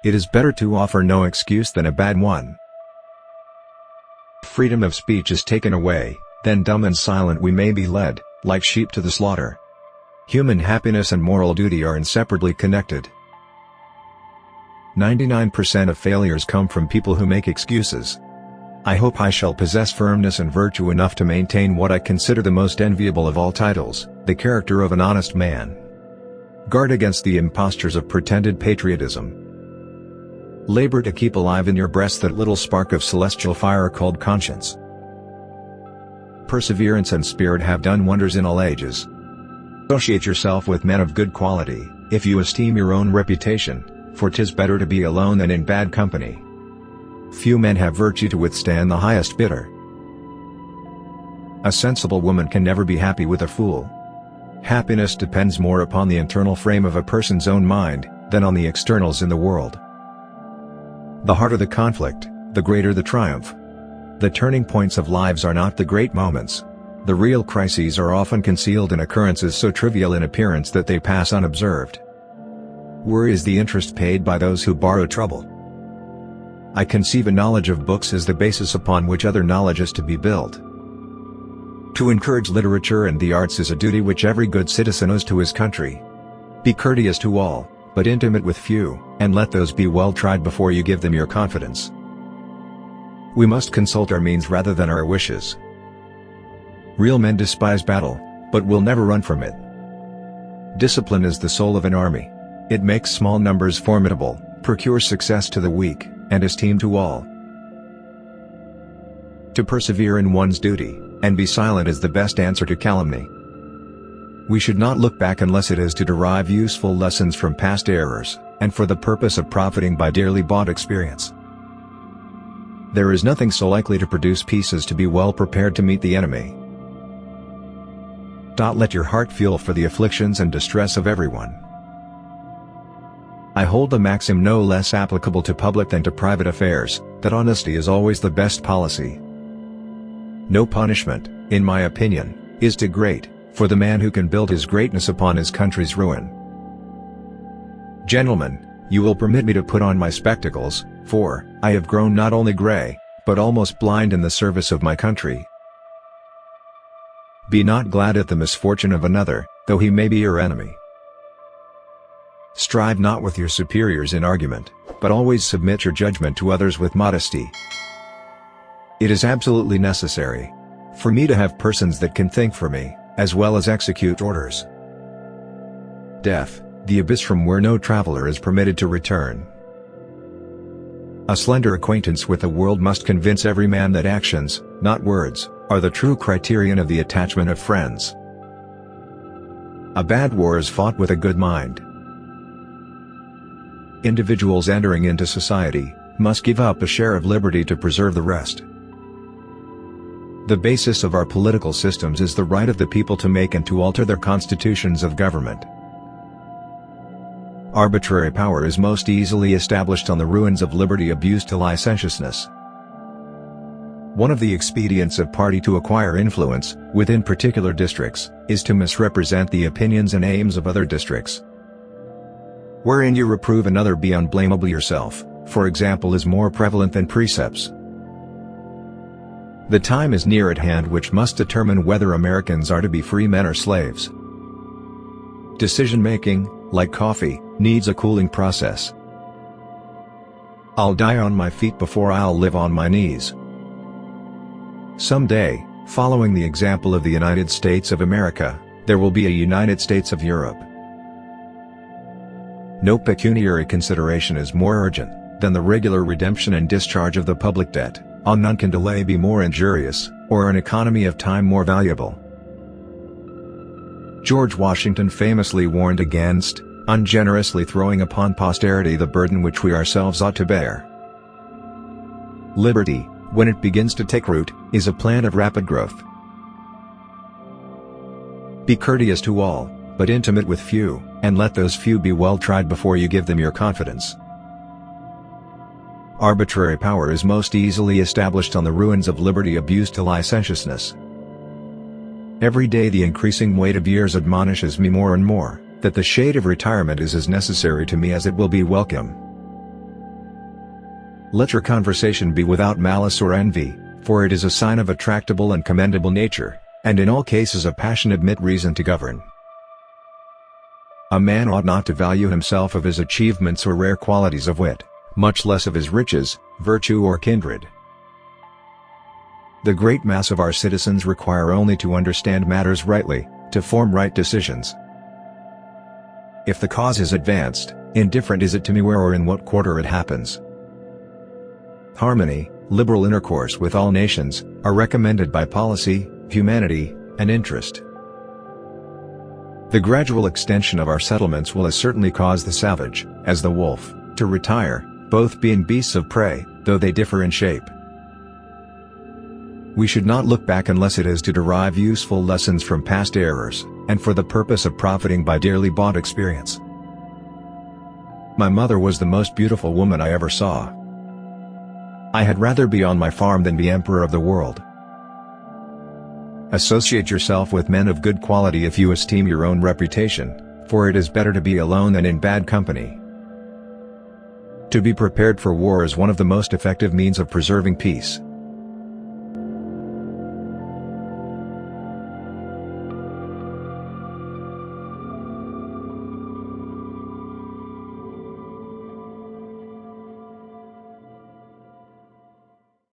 It is better to offer no excuse than a bad one. Freedom of speech is taken away, then dumb and silent we may be led, like sheep to the slaughter. Human happiness and moral duty are inseparably connected. 99% of failures come from people who make excuses. I hope I shall possess firmness and virtue enough to maintain what I consider the most enviable of all titles, the character of an honest man. Guard against the impostures of pretended patriotism. Labor to keep alive in your breast that little spark of celestial fire called conscience. Perseverance and spirit have done wonders in all ages. Associate yourself with men of good quality, if you esteem your own reputation, for 'tis better to be alone than in bad company. Few men have virtue to withstand the highest bidder. A sensible woman can never be happy with a fool. Happiness depends more upon the internal frame of a person's own mind, than on the externals in the world. The harder the conflict, the greater the triumph. The turning points of lives are not the great moments. The real crises are often concealed in occurrences so trivial in appearance that they pass unobserved. Worry is the interest paid by those who borrow trouble. I conceive a knowledge of books as the basis upon which other knowledge is to be built. To encourage literature and the arts is a duty which every good citizen owes to his country. Be courteous to all, but intimate with few, and let those be well tried before you give them your confidence. We must consult our means rather than our wishes. Real men despise battle, but will never run from it. Discipline is the soul of an army. It makes small numbers formidable, procures success to the weak, and esteem to all. To persevere in one's duty, and be silent is the best answer to calumny. We should not look back unless it is to derive useful lessons from past errors, and for the purpose of profiting by dearly bought experience. There is nothing so likely to produce peace as to be well prepared to meet the enemy. Let your heart feel for the afflictions and distress of everyone. I hold the maxim no less applicable to public than to private affairs, that honesty is always the best policy. No punishment, in my opinion, is too great for the man who can build his greatness upon his country's ruin. Gentlemen, you will permit me to put on my spectacles, for I have grown not only gray, but almost blind in the service of my country. Be not glad at the misfortune of another, though he may be your enemy. Strive not with your superiors in argument, but always submit your judgment to others with modesty. It is absolutely necessary for me to have persons that can think for me, as well as execute orders. Death, the abyss from where no traveler is permitted to return. A slender acquaintance with the world must convince every man that actions, not words, are the true criterion of the attachment of friends. A bad war is fought with a good mind. Individuals entering into society must give up a share of liberty to preserve the rest. The basis of our political systems is the right of the people to make and to alter their constitutions of government. Arbitrary power is most easily established on the ruins of liberty abused to licentiousness. One of the expedients of party to acquire influence, within particular districts, is to misrepresent the opinions and aims of other districts. Wherein you reprove another be unblameable yourself, for example, is more prevalent than precepts. The time is near at hand which must determine whether Americans are to be free men or slaves. Decision-making, like coffee, needs a cooling process. I'll die on my feet before I'll live on my knees. Someday, following the example of the United States of America, there will be a United States of Europe. No pecuniary consideration is more urgent than the regular redemption and discharge of the public debt. On none can delay be more injurious, or an economy of time more valuable. George Washington famously warned against ungenerously throwing upon posterity the burden which we ourselves ought to bear. Liberty, when it begins to take root, is a plant of rapid growth. Be courteous to all, but intimate with few, and let those few be well tried before you give them your confidence. Arbitrary power is most easily established on the ruins of liberty abused to licentiousness. Every day the increasing weight of years admonishes me more and more, that the shade of retirement is as necessary to me as it will be welcome. Let your conversation be without malice or envy, for it is a sign of a tractable and commendable nature, and in all cases a passion admit reason to govern. A man ought not to value himself of his achievements or rare qualities of wit, much less of his riches, virtue or kindred. The great mass of our citizens require only to understand matters rightly, to form right decisions. If the cause is advanced, indifferent is it to me where or in what quarter it happens. Harmony, liberal intercourse with all nations, are recommended by policy, humanity, and interest. The gradual extension of our settlements will as certainly cause the savage, as the wolf, to retire, both being beasts of prey, though they differ in shape. We should not look back unless it is to derive useful lessons from past errors, and for the purpose of profiting by dearly bought experience. My mother was the most beautiful woman I ever saw. I had rather be on my farm than be emperor of the world. Associate yourself with men of good quality if you esteem your own reputation, for it is better to be alone than in bad company. To be prepared for war is one of the most effective means of preserving peace.